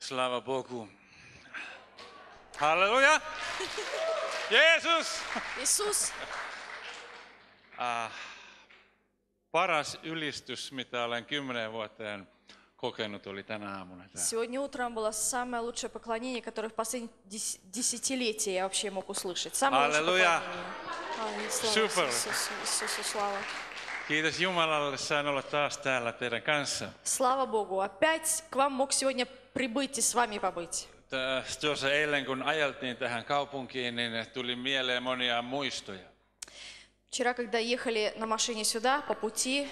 Slava Bogu. Halleluja! Jeesus! Иисус, Paras ylistys, mitä olen 10 vuoteen kokenut, oli tänä aamuna täällä. сегодня утром было самое лучшее поклонение, которое в последние десятилетия я вообще мог услышать. Самое лучшее Аллилуйя. поклонение. Слава Супер. Иисусу, слава. Kiitos Jumalalle, sain olla taas täällä teidän kanssa. Слава Богу, опять к вам мог сегодня прибыть и с вами побыть. Tuossa eilen, kun ajeltiin tähän kaupunkiin, niin tuli mieleen monia muistoja. Вчера, когда ехали на машине сюда, по пути,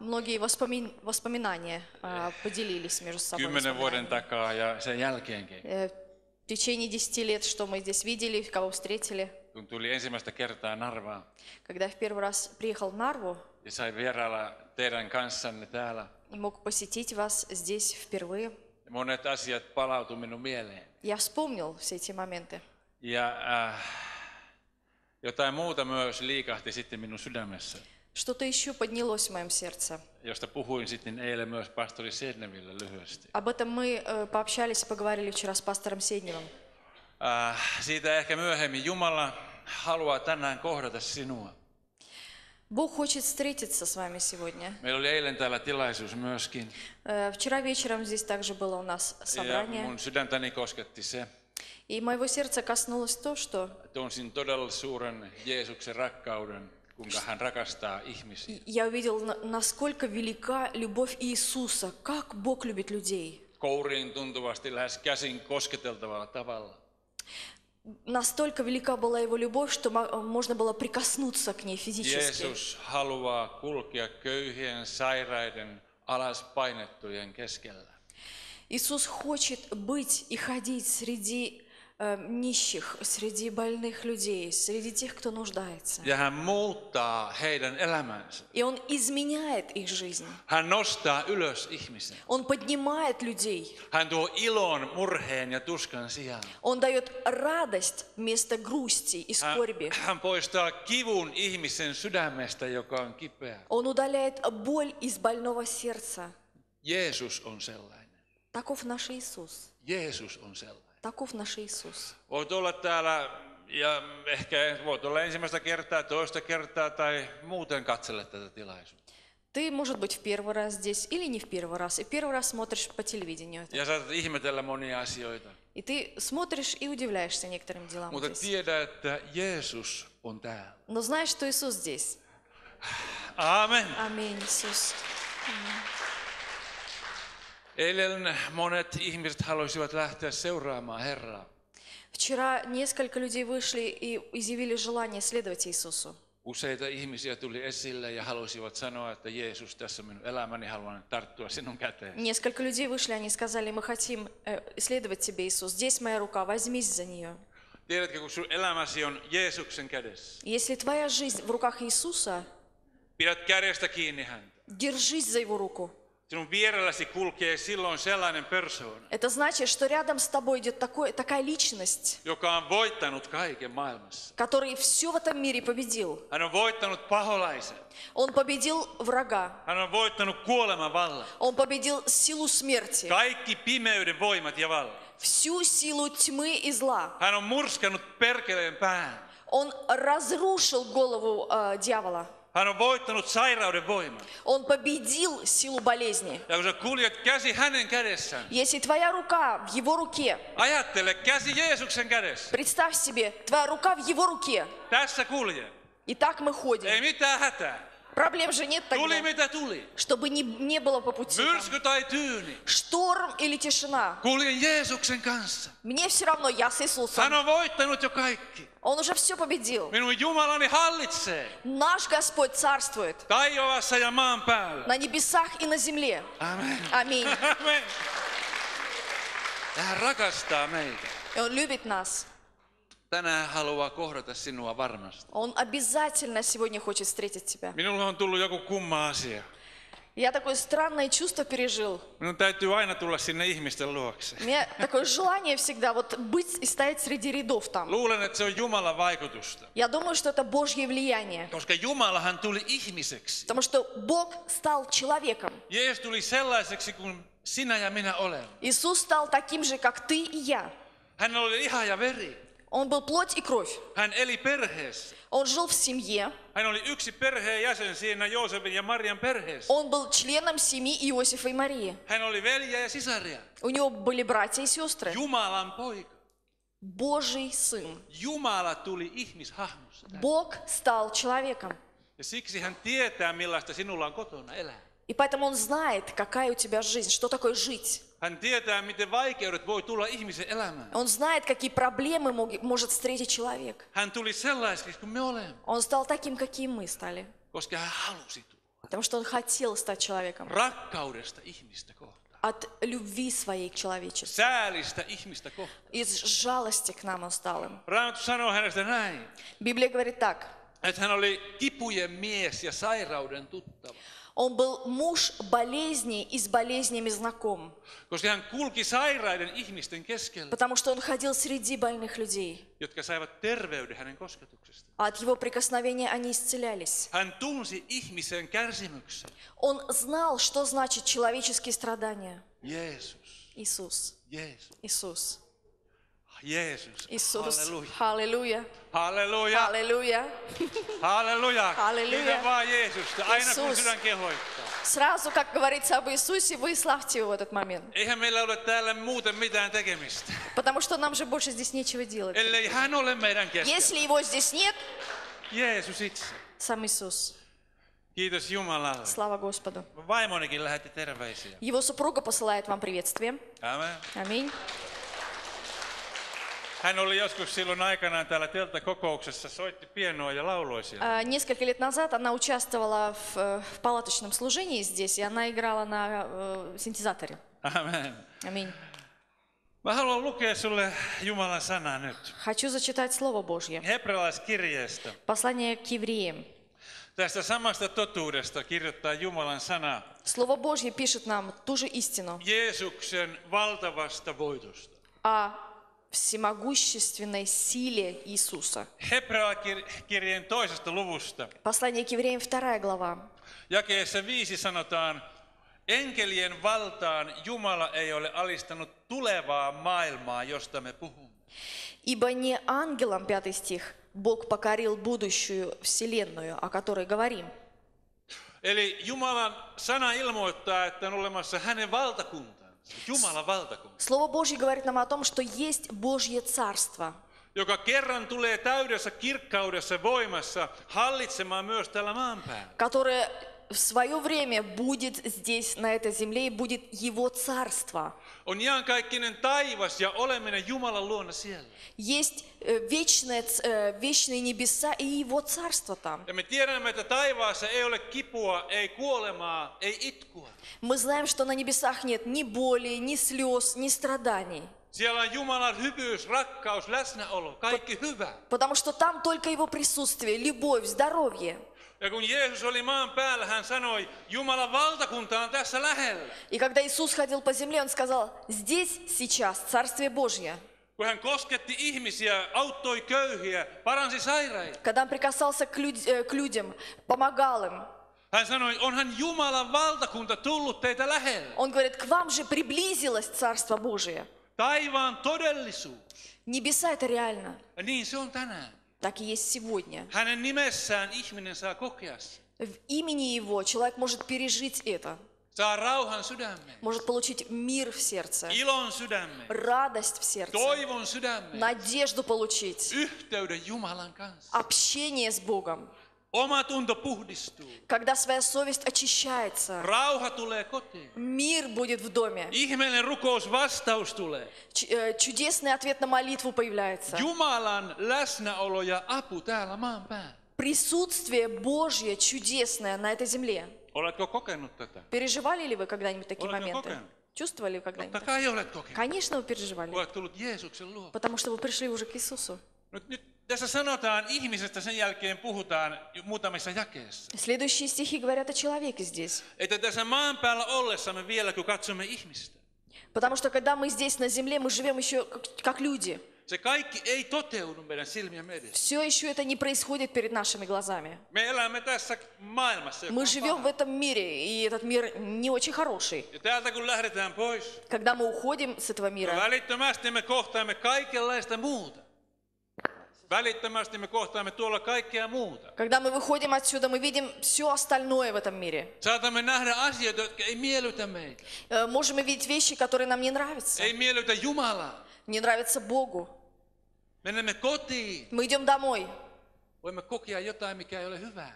многие воспоминания поделились между собой. 10 vuoden takaa ja sen jälkeenkin. В течение 10 лет, что мы здесь видели, кого встретили. Kun tuli ensimmäistä kertaa Narvaan Когда я в первый раз приехал в Нарву ja sain vierailla teidän kanssanne täällä, и мог посетить вас здесь впервые, monet asiat palautui minun mieleen. я вспомнил все эти моменты. Ja jotain muuta myös liikahti sitten minun sydämessä, Что-то еще поднялось в моем сердце. josta puhuin sitten eilen myös pastori Sedneville lyhyesti. Об этом мы пообщались и поговорили вчера с пастором Седневым. Siitä ehkä myöhemmin. Jumala haluaa tänään kohdata sinua. Бог хочет встретиться с вами сегодня. Meillä oli eilen täällä tilaisuus myöskin. Вчера вечером здесь также было у нас Ja собрание. mun sydäntäni kosketti se. И моего сердца коснулось то, что Tunsin todella suuren Jeesuksen rakkauden, kuinka hän rakastaa ihmisiä. я увидел, насколько велика любовь Иисуса, как Бог любит людей. Kouriin tuntuvasti, lähes käsin kosketeltavalla tavalla. Настолько велика была его любовь, что можно было прикоснуться к ней физически. Jeesus haluaa kulkea köyhien, sairaiden, alas painettujen keskellä. Иисус хочет быть и ходить среди нищих, среди больных людей, среди тех, кто нуждается. Ja hän muuttaa heidän elämänsä. И Он изменяет их жизнь. Hän nostaa ylös ihmisen. Он поднимает людей. Hän tuo ilon, murheen ja tuskan sijaan. Он дает радость вместо грусти и скорби. Hän poistaa kivun ihmisen sydämestä, joka on kipeä. Он удаляет боль из больного сердца. Jeesus on sellainen. Таков наш Иисус. Jeesus on sellainen. Таков наш Иисус. Voit olla täällä ja ehkä voit olla ensimmäistä kertaa, toista kertaa tai muuten katsella tätä tilaisuutta. Ты, может быть, в первый раз здесь или не в первый раз, и первый раз смотришь по телевидению это. Ja saatat ihmetellä monia asioita. И ты смотришь и удивляешься некоторым делам Mutta здесь. tiedä, että Jeesus on täällä. Но знаешь, что Иисус здесь? Aamen. Аминь, Иисус. Eilen monet ihmiset haluaisivat lähteä seuraamaan Herraa. Вчера несколько людей вышли и изъявили желание следовать Иисусу. Useita ihmisiä tuli esille ja halusivat sanoa, että Jeesus, tässä on minun elämäni, haluan tarttua sinun käteen. Несколько людей вышли, они сказали, мы хотим следовать тебе, Иисус. Здесь моя рука, возьмись за нее. Tiedätkö, kun sun elämäsi on Jeesuksen kädessä, Если твоя жизнь в руках Иисуса, pidät kädestä kiinni häntä. держись за его руку. Sinun vierelläsi kulkee silloin sellainen persoona, Это значит, что рядом с тобой идет такая личность, joka on voittanut kaiken maailmassa. который все в этом мире победил. Hän on voittanut paholaisen. Он победил врага. Hän on voittanut kuoleman vallan. Он победил силу смерти, Kaikki pimeyden voimat ja vallat. всю силу тьмы и зла. Hän on murskannut perkeleen pään. Он разрушил голову дьявола. Hän on voittanut sairauden voiman. Он победил силу болезни. Ja kun sä kuljet käsi hänen kädessään, Если твоя рука в его руке, ajattele käsi Jeesuksen kädessä. представь себе, твоя рука в его руке. Tässä kulje. И так мы Ei ходим. mitään hätää. Проблем же нет Tuli тогда. mitä tuli. Чтобы не было по пути. там Myrsky tai tyyni. Шторм или тишина. Kuljen Jeesuksen kanssa. Мне все равно, я с Hän Иисусом. on voittanut jo kaikki. Он уже все победил. Minun Jumalani hallitsee Наш Господь царствует taivaassa ja maan päällä. на небесах и на земле. Amen. Аминь. Amen. Ja hän rakastaa meitä. И Он любит нас. Tänään haluaa kohdata sinua varmasti. Он обязательно сегодня хочет встретить тебя. Minulle on tullut joku kumma asia. Я такое странное чувство пережил. Minun täytyy aina tulla sinne ihmisten luokse. У меня такое желание всегда вот быть и стоять среди рядов там. Luulen, että se on Jumalan vaikutusta. Я думаю, что это Божье влияние. Koska Jumalahan tuli ihmiseksi. Потому что Бог стал человеком. Jeesus tuli sellaiseksi kuin sinä ja minä olemme. Иисус стал таким же, как ты и я. Hän oli liha ja veri. Он был плоть и кровь. Hän eli perheessä. Он жил в семье. Hän oli yksi perheen jäsen siinä Joosefin ja Marian perheessä. Он был членом семьи Иосифа и Марии. Hän oli veljiä ja sisaria. У него были братья и сестры. Jumalan poika. Божий сын. Jumala tuli ihmishahmossa. Бог стал человеком. Ja siksi hän tietää, millaista sinulla on kotona elää. И поэтому он знает, какая у тебя жизнь, что такое жить. Hän tietää, miten vaikeudet voi tulla ihmisen elämään. Он знает, какие проблемы может встретить человек. Hän tuli sellaiseksi kuin me olemme, Он стал таким, какие мы стали. koska hän halusi tulla. Потому что он хотел стать человеком. Rakkaudesta ihmistä kohtaan. От любви своей к человечеству. Säälistä ihmistä kohtaan. Из жалости к нам он стал им. Raamattu sanoo hänestä näin, Библия говорит так. että hän oli kipujen mies ja sairauden tuttava. Он был муж болезней и с болезнями знаком. Koska hän kulki sairaiden ihmisten keskellä, Потому что он ходил среди больных людей. jotka saivat terveyden hänen kosketuksestaan. А от его прикосновения они исцелялись. Hän tunsi ihmisen kärsimyksen. Он знал, что значит человеческие страдания. Jeesus, Иисус. Jeesus, Иисус. Jeesus. Иисус. Halleluja. Halleluja. Halleluja. Halleluja. Halleluja. Halleluja. Kiitä vaan Jeesusta, aina kun Иисус. sydän kehoittaa. Сразу, как говорится об Иисусе, вы славьте его в этот момент. Eihän meillä ole täällä muuten mitään tekemistä, Потому что нам же больше здесь нечего делать. ellei hän ole meidän keskellä. Если его здесь нет, Jeesus itse. сам Иисус. Kiitos Jumalalle. Слава Господу. Vaimonikin lähetti terveisiä. Его супруга посылает вам приветствие. Amen. Аминь. Hän oli joskus silloin aikanaan täällä telttakokouksessa, soitti pienoa ja lauloi siellä. Несколько лет назад она участвовала в палаточном служении здесь, и она играла на синтезаторе. Amen. Аминь. Mä haluan lukea sulle Jumalan sanaa nyt. Хочу zачитать Слово Божье. Hebrealaiskirjeestä. Послание к евреям. Tästä samasta totuudesta kirjoittaa Jumalan sana. Слово Божье пишет нам ту же истину Jeesuksen valtavasta voitosta. о всемогущественной силе Иисуса. Hebrealaiskirjeen 2. luvusta. Послание к евреям 2 глава. Jakeessa 5 sanotaan, enkelien valtaan Jumala ei ole alistanut tulevaa maailmaa, josta me puhumme. Ибо не ангелам, 5 стих, Бог покорил будущую вселенную, о которой говорим. Eli Jumalan sana ilmoittaa, että on olemassa hänen valtakuntansa, Jumalan valtakunta, Слово Божье говорит нам о том, что есть Божье Царство, joka kerran tulee täydessä kirkkaudessa voimassa hallitsemaan myös tällä maan päällä. которое в свое время будет здесь, на этой земле, и будет Его Царство. On iankaikkinen taivas ja oleminen Jumalan luona siellä. Есть вечные небеса и Его Царство там. Ja me tiedämme, että taivaassa ei ole kipua, ei kuolemaa, ei itkua. Мы знаем, что на небесах нет ни боли, ни слез, ни страданий. Siellä on Jumalan hyvyys, rakkaus, läsnäolo, kaikki hyvä. Потому что там только Его присутствие, любовь, здоровье. Ja kun Jeesus oli maan päällä, hän sanoi, Jumalan valtakunta on tässä lähellä. И когда Иисус ходил по земле, Он сказал, здесь сейчас Царствие Божье. Kun hän kosketti ihmisiä, auttoi köyhiä, paransi sairaita. Когда Он прикасался к людям, помогал им, Hän sanoi, onhan Jumalan valtakunta tullut teitä lähelle. Он говорит, к вам же приблизилось Царство Божие. Taivaan todellisuus. Небеса это реально. Ja niin se on tänään. Так и есть сегодня. Hänen nimessään ihminen saa kokea sen. В имени Его человек может пережить это, Saa rauhan sydämeen, может получить мир в сердце, ilon sydämeen, радость в сердце, toivon sydämeen, надежду получить, yhteyden Jumalan kanssa. общение с Богом. Oma tunto puhdistuu. Когда своя совесть очищается, Rauha tulee kotiin. мир будет в доме. Ihmeellinen rukousvastaus tulee. Чудесный ответ на молитву появляется. Jumalan läsnäolo ja apu täällä maan päällä. Присутствие Божье чудесное на этой земле. Oletko kokenut tätä? Переживали ли вы когда-нибудь такие Oletko моменты? kokenut? Чувствовали вы Totta когда-нибудь? kai olet kokenut. Конечно, вы переживали. Olet tullut Jeesuksen luo. Потому что вы пришли уже к Иисусу. Nyt Tässä sanotaan ihmisestä, sen jälkeen puhutaan muutamissa jakeissa. Следующие стихи говорят о человеке здесь. Että tässä maan päällä ollessamme vielä, kun katsomme ihmistä. Потому что когда мы здесь на земле, мы живем еще как люди. Se kaikki ei toteudu meidän silmien edessä. Все еще это не происходит перед нашими глазами. Me elämme tässä maailmassa, joka Мы on живем в paha. этом мире, и этот мир не очень хороший. Ja täältä kun lähdetään pois, Когда мы уходим с этого мира, välittömästi me kohtaamme kaikenlaista muuta. Välittömästi me kohtaamme tuolla kaikkea muuta. когда мы выходим отсюда, мы видим все остальное в этом мире. Saatamme nähdä asioita, jotka ei miellytä meitä. Можем видеть вещи, которые нам не нравятся. Ei miellytä Jumalaa. Не нравится Богу. Menemme kotiin. Мы идем домой. Voimme kokea jotain, mikä ei ole hyvää.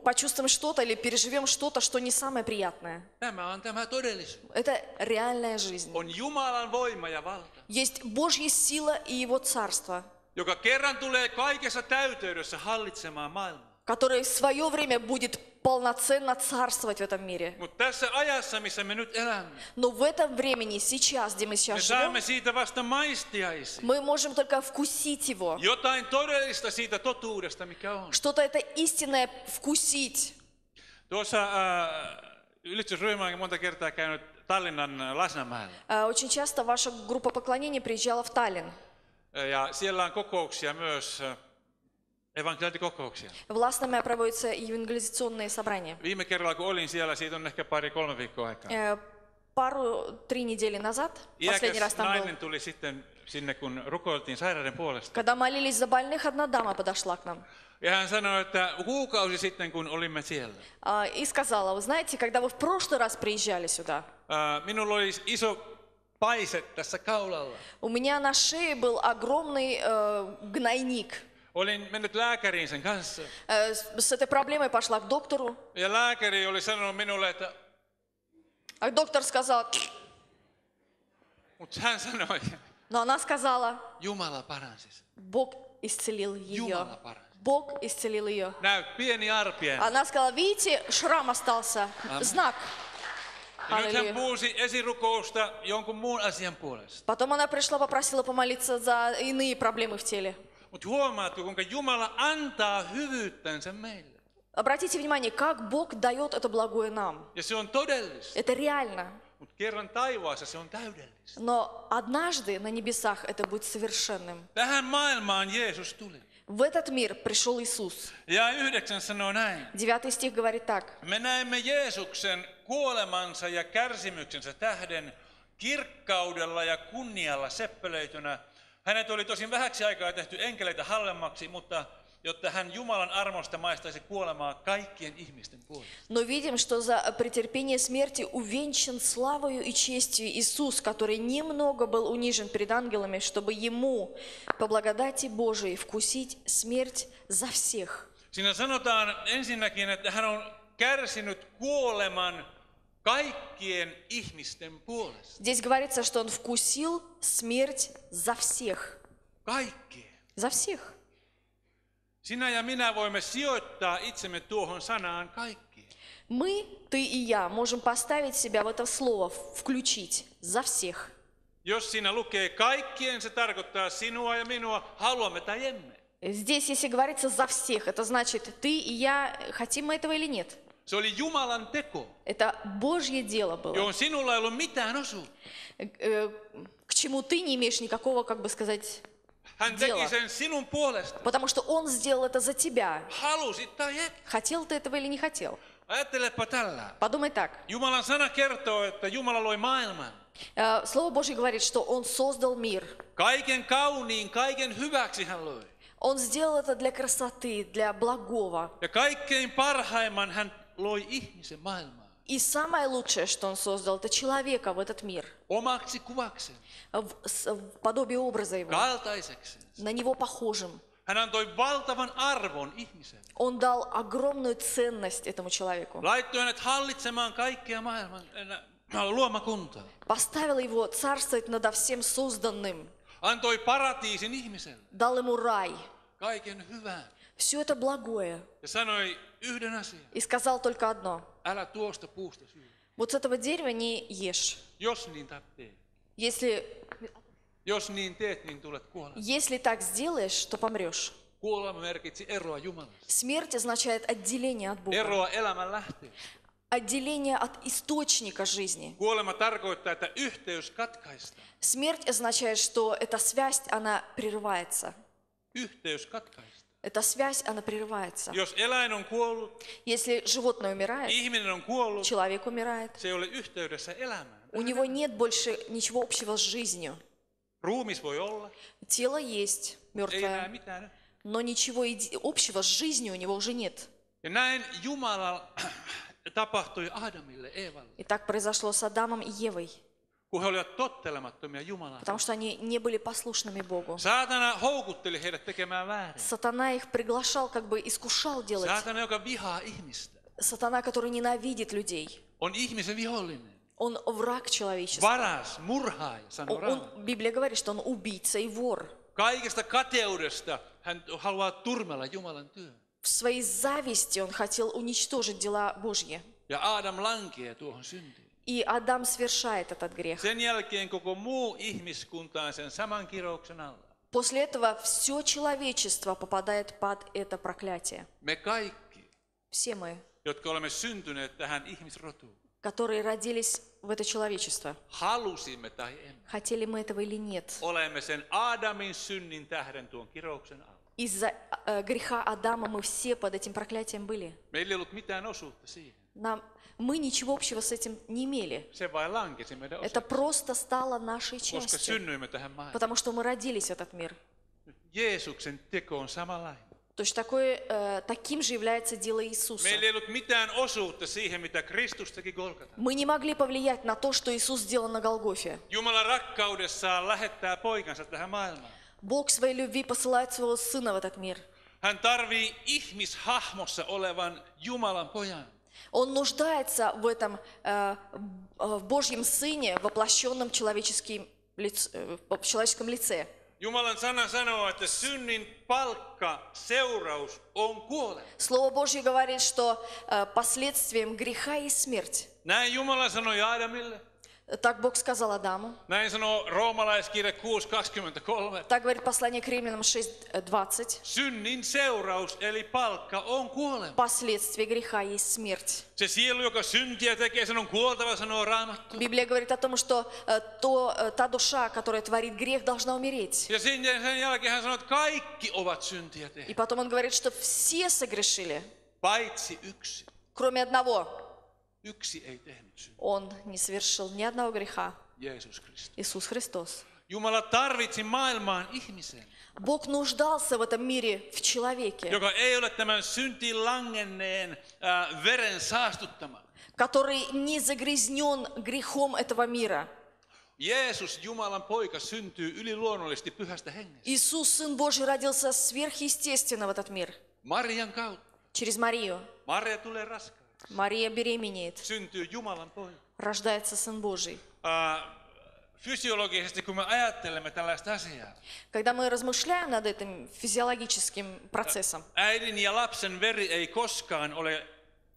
Почувствуем что-то или переживем что-то, что не самое приятное. Tämä on tämä todellisuus. Это реальная жизнь. On Jumalan voima ja valta, Есть Божья сила и Его царство, joka kerran tulee kaikessa täyteydessä hallitsemaan maailmaa. которое в свое время будет полноценно царствовать в этом мире. Mutta tässä ajassa, missä me nyt elämme, Но в этом времени, сейчас, где мы me сейчас saamme живем, siitä vasta maistiaisia. мы можем только вкусить его. Jotain todellista siitä totuudesta, mikä on. Что-то это истинное вкусить. Tuossa ylistysryhmä on monta kertaa käynyt Tallinnan Lasnamäellä. Очень часто ваша группа поклонения приезжала в Таллин. Ja siellä on kokouksia myös, evankeliointikokouksia. В Ласнаме проводятся евангелизационные собрания. Viime kerralla kun olin siellä, siitä on ehkä 2-3 viikkoa aikaa. Пару-три недели назад, последний раз Iäkäs там был, nainen tuli sitten sinne, kun rukoiltiin sairaiden puolesta. когда молились за больных, одна дама подошла к нам Ja hän sanoi, että kuukausi sitten, kun olimme siellä, и сказала: вы знаете, когда вы в прошлый раз приезжали сюда, minulla oli iso paise tässä kaulalla. у меня на шее был огромный гнойник. Olin mennyt lääkäriin sen kanssa. С этой проблемой пошла к доктору, Ja lääkäri oli sanonut minulle, että... а доктор сказал, Mutta hän sanoi, но она сказала: Jumala paransi sen. Бог исцелил ее. Jumala paransi. Бог исцелил ее. Pieni arpien. Она сказала: видите, шрам остался, знак. Ja nyt hän Аллилуйя. pyysi esirukousta jonkun muun asian puolesta. Потом она пришла, попросила помолиться за иные проблемы в теле. Mutta huomaatko, kuinka Jumala antaa hyvyyttänsä meille. Обратите внимание, как Бог дает это благое нам. Ja se on todellista. Это реально. Mutta kerran taivaassa se on täydellistä. Но однажды на небесах это будет совершенным. Tähän maailmaan Jeesus tuli. В этот мир пришел Иисус. Ja 9 sanoo näin. 9 стих говорит так. Me näemme Jeesuksen kuolemansa ja kärsimyksensä tähden kirkkaudella ja kunnialla seppelöitynä. Hänet oli tosin vähäksi aikaa tehty enkeleitä halvemmaksi, mutta jotta hän Jumalan armosta maistaisi kuolemaa kaikkien ihmisten puolesta. Но видим, что за претерпение смерти увенчан славою и честью Иисус, который немного был унижен перед ангелами, чтобы Ему, по благодати Божией, вкусить смерть за всех. Siinä sanotaan ensinnäkin, että hän on kärsinyt kuoleman kaikkien ihmisten puolesta. Здесь говорится, что Он вкусил смерть за всех. Kaikkien. За всех. Sinä ja minä voimme sijoittaa itsemme tuohon sanaan kaikkiin. Мы, ты и я, можем поставить себя в это слово, включить за всех. Jos siinä lukee kaikkien, se tarkoittaa sinua ja minua, haluamme tai emme. Здесь, если говорится за всех, это значит, ты и я, хотим мы этого или нет. Se oli Jumalan teko, Это Божье дело было, johon sinulla ei ollut mitään osuutta. к чему ты не имеешь никакого, как бы сказать, Hän Дело. teki sen sinun puolesta. потому что Он сделал это за тебя. Halusit tai et. Хотел ты этого или не хотел? Ajattelepa tällä. Подумай так. Jumalan sana kertoo, että Jumala loi maailman. Слово Божье говорит, что Он создал мир. Kaiken kauniin, kaiken hyväksi hän loi. Он сделал это для красоты, для благого. Ja kaikkein parhaimman hän loi ihmisen maailmaan. И самое лучшее, что Он создал, это человека в этот мир, Omaksi kuvakseen, в подобие образа Его, kaltaisekseen. на Него похожим. Hän antoi valtavan arvon ihmiselle. Он дал огромную ценность этому человеку. Laittoi hänet hallitsemaan kaikkia maailman luomakuntaa. Поставил его царствовать надо всем созданным. Antoi paratiisin ihmiselle, Дал ему рай. kaiken hyvän. Все это благое. Ja sanoi yhden asian. И сказал только одно. Älä tuosta puusta syö. Вот с этого дерева не ешь. Jos niin tee. Если Jos niin teet, niin tulet kuolemaan. Если так сделаешь, то помрешь. Kuolema merkitsi eroa Jumalasta. Смерть означает отделение от Бога. Eroa elämän lähteestä. Отделение от источника жизни. Kuolema tarkoittaa, että yhteys katkaistaan. Смерть означает, что эта связь, она прерывается. Yhteys katkaistaan. Эта связь, она прерывается. Jos eläin on kuollut, Если животное умирает, ihminen on kuollut, человек умирает, se ei ole yhteydessä elämään. у него нет больше ничего общего с жизнью. Ruumis voi olla, Тело есть ei enää мертвое, mitään. но ничего общего с жизнью у него уже нет. Ja näin Jumala tapahtui Adamille, Eevalle, И так произошло с Адамом и Евой, kun he olivat tottelemattomia Jumalaa. потому что они не были послушными Богу. Saatana houkutteli heidät tekemään väärin. Сатана их приглашал, как бы искушал делать. Saatana, joka vihaa ihmistä, Сатана, который ненавидит людей. on ihmisen vihollinen. Он враг человечества. Varas, murhaaja, sanoo Raamattu. Библия говорит, что он убийца и вор. Kaikesta kateudesta hän haluaa turmella Jumalan työn. В своей зависти он хотел уничтожить дела Божьи. Ja Adam lankeaa tuohon syntiin. И Адам совершает этот грех. Sen jälkeen koko muu ihmiskunta on sen saman kirouksen alla. После этого все человечество попадает под это проклятие. Me kaikki, Все мы, jotka olemme syntyneet tähän ihmisrotuun, которые родились в это человечество, halusimme tai emme, хотели мы этого или нет, olemme sen Adamin synnin tähden tuon kirouksen alla. из-за греха Адама мы все под этим проклятием были. Meillä ei ollut mitään osuutta siihen. Мы ничего общего с этим не имели. Se vain lankesi meidän Это osaksi, просто стало нашей koska частью, synnyimme tähän maailmaan. потому что мы родились в этот мир. Jeesuksen teko on samanlainen. Точно таким же является дело Иисуса. Meillä ei ollut mitään osuutta siihen, mitä Kristus teki Golgotalla. Мы не могли повлиять на то, что Иисус сделал на Голгофе. Jumala rakkaudessaan lähettää poikansa tähän maailmaan. Бог в своей любви посылает своего Сына в этот мир. Hän тарvii ihmishahmossa olevan Jumalan pojan. Он нуждается в этом, в Божьем Сыне, воплощенном в человеческом лице. Jumalan sana sanoo, että synnin palkka, seuraus on kuolema. Слово Божье говорит, что последствием греха есть смерть. Näin Jumala sanoi Aadamille. Так Бог сказал Адаму. Näin sanoo roomalaiskirja 6:23. Так говорит послание к Римлянам 6:20. Synnin seuraus eli palkka on kuolema. Последствие греха есть смерть. Se sielu, joka syntiä tekee, sen on kuoltava, sanoo Raamattu. Библия говорит о том, что та душа, которая tворит грех, должна умереть. Ja sen jälkeen hän sanoo, että kaikki ovat syntiä И tehneet, потом он говорит, что все согрешили, paitsi yksi. кроме одного. Yksi ei tehnyt syntiä. Он не совершил ни одного греха. Jeesus Kristus. Иисус Христос. Jumala tarvitsi maailmaan ihmisen, Бог нуждался в этом мире в человеке, joka ei ole tämän syntiin langenneen veren saastuttama. который не загрязнен грехом этого мира. Jeesus, Jumalan poika, syntyy yliluonnollisesti pyhästä hengestä. Иисус, Сын Божий, родился сверхъестественно в этот мир. Marian kautta. Через Марию. Maria tulee raskaaksi. Мария беременеет. Syntyy Jumalan poika. Рождается Сын Божий. Fysiologisesti, kun me ajattelemme tällaista asiaa, Когда мы размышляем над этим физиологическим процессом, äidin ja lapsen veri ei koskaan ole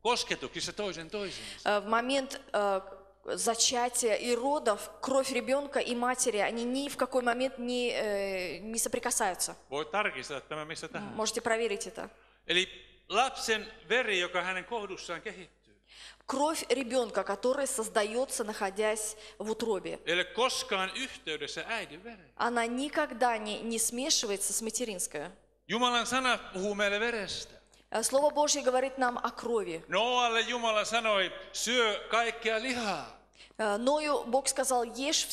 kosketuksissa toisen toisiinsa. в момент зачатия и родов кровь ребенка и матери, они ни в какой момент не соприкасаются. Voit tarkistaa tämä missä tahansa. Можете проверить это. Eli lapsen veri, joka hänen kohdussaan kehittyy, Кровь ребенка, который создается, находясь в утробе, ei ole koskaan yhteydessä äidin vereen. она никогда не смешивается с материнской. Jumalan sana puhuu meille verestä. Слово Божье говорит нам о крови. Noalle Jumala sanoi, syö kaikkea lihaa, Ною Бог сказал, ешь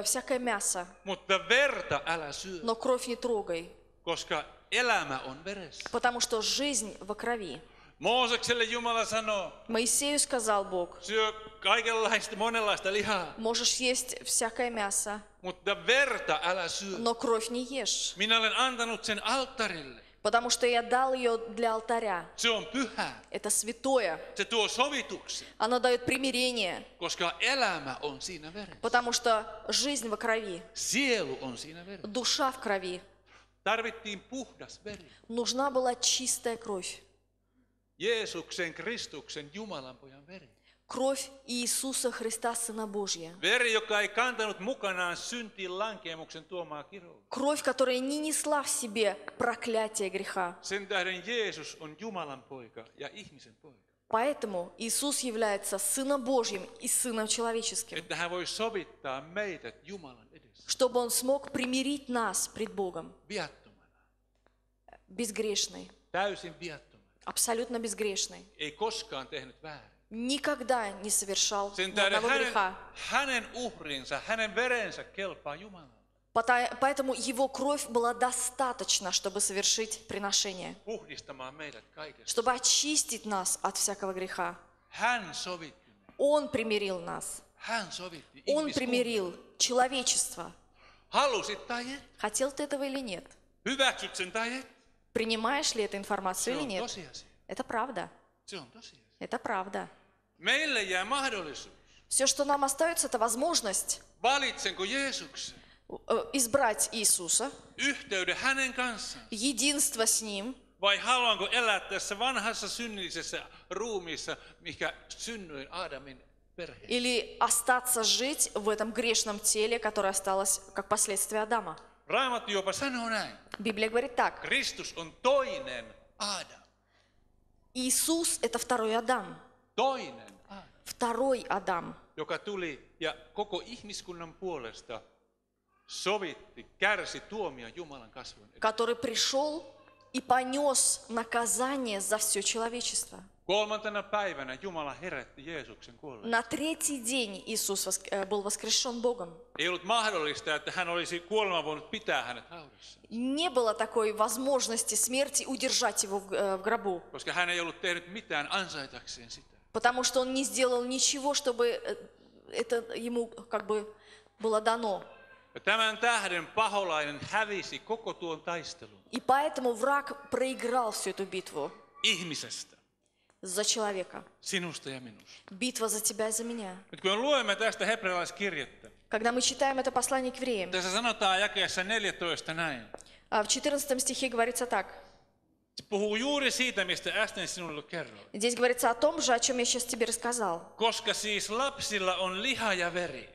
всякое мясо, mutta verta älä syö, но кровь не трогай, koska elämä on veressä. потому что жизнь во крови. Moosekselle Jumala sanoo, Моисею сказал Бог, syö kaikenlaista, monenlaista lihaa, можешь есть всякое мясо, mutta verta älä syö. но кровь не ешь, Minä olen antanut sen alttarille. потому что я дал ее для алтаря. Se on pyhä. Это святое. Se tuo sovituksen, Оно дает примирение, koska elämä on siinä veressä. потому что жизнь во крови, Sielu on siinä veressä. душа в крови. Tarvittiin puhdas veri. Нужна была чистая кровь. Jeesuksen, Kristuksen, Jumalan pojan veri. Кровь Иисуса Христа, Сына Божия. Veri, joka ei kantanut mukanaan syntiin lankeemuksen tuomaa kiroa. Кровь, которая не несла в себе проклятие греха. Sen tähden Jeesus on Jumalan poika ja ihmisen poika. Поэтому Иисус является Сыном Божьим и Сыном Человеческим. Että hän voi sovittaa meidät Jumalan edessä. Чтобы Он смог примирить нас пред Богом. Viattomana. Безгрешный. Täysin viattomana. Абсолютно безгрешный. Ei koskaan tehnyt väärin. Никогда не совершал Sen ни tähden одного греха. hänen uhrinsa, hänen verensä kelpaa Jumalalle. Поэтому Его кровь была достаточна, чтобы совершить приношение. Puhdistamaan meidät kaikesta. Чтобы очистить нас от всякого греха. Hän sovitti meidät. Он примирил нас. Hän sovitti Он ihmiskunnan. примирил человечество. Halusit tai et. Хотел ты этого или нет? Hyväksyt sen tai et. Принимаешь ли эту Se информацию или on нет? tosiasia. Это правда. Se on tosiasia. Это правда. Meille jää mahdollisuus. Все, что нам остается, это возможность Valitsenko Jeesuksen? избрать Иисуса, Yhteyden hänen kanssaan. единство с Ним, Vai haluanko elää tässä vanhassa synnillisessä ruumiissa, mikä synnyin Aadamin perheen? или остаться жить в этом грешном теле, которое осталось как последствие Адама. Raamattu jopa sanoo näin. Библия говорит так. Kristus on toinen Aadam. Иисус – это второй Адам. Toinen Aadam, Второй Адам, joka tuli ja koko ihmiskunnan puolesta sovitti, kärsi tuomion Jumalan kasvun edessä. который пришел и понес наказание за все человечество. 3. päivänä Jumala herätti Jeesuksen kuolleen. На третий день Иисус был воскрешен Богом. Ei ollut mahdollista, että hän olisi kuoleman voinut pitää hänet haudassa, Не было такой возможности смерти удержать его в гробу, koska hän ei ollut tehnyt mitään ansaitakseen sitä. потому что он не сделал ничего, чтобы это ему как бы было дано. Ja tämän tähden paholainen hävisi koko tuon taistelun И поэтому враг проиграл всю эту битву ihmisestä, за человека. sinusta ja minusta. Битва за тебя и за меня. Nyt kun me luemme tästä hebrealaiskirjettä, Когда мы читаем это послание к евреям, tässä sanotaan jakeessa 14 näin. в 14 стихе говорится так. Se puhuu juuri siitä, mistä äsken sinulle kerroin. Здесь говорится о том же, о чем я сейчас тебе рассказал. Koska siis lapsilla on liha ja veri,